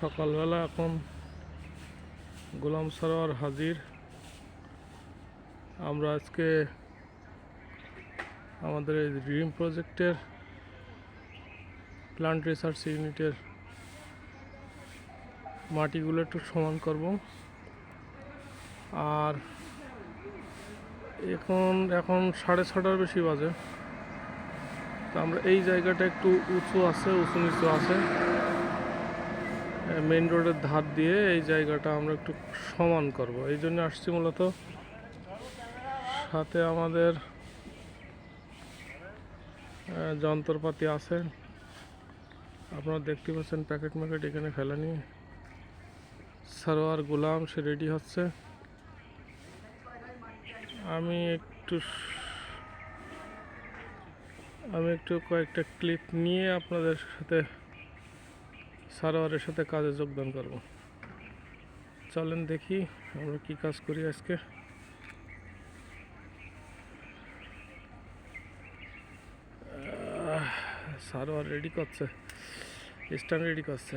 সকালবেলা এখন গোলাম সরোয়ার হাজির। আমরা আজকে আমাদের এই ড্রিম প্রজেক্টের প্লান্ট রিসার্চ ইউনিটের মাটিগুলো একটু সমান করব। আর এখন 6:30টার বেশি বাজে। তো আমরা এই জায়গাটা একটু উঁচু নিচু আছে, মেইন রোডের ধার দিয়ে এই জায়গাটা আমরা একটু সমান করব। এই জন্য আসছি মূলত। সাথে আমাদের যন্ত্রপাতি আছে, আপনারা দেখতে পাচ্ছেন প্যাকেট এখানে ফেলা নিয়ে। সরোয়ার গোলাম সে রেডি হচ্ছে। আমি একটু কয়েকটা ক্লিপ নিয়ে আপনাদের সাথে সরোয়ারের সাথে কাজে যোগদান করব। চলেন দেখি আমরা কি কাজ করি আজকে। সরোয়ার রেডি করছে, স্ট্যান্ড রেডি করছে।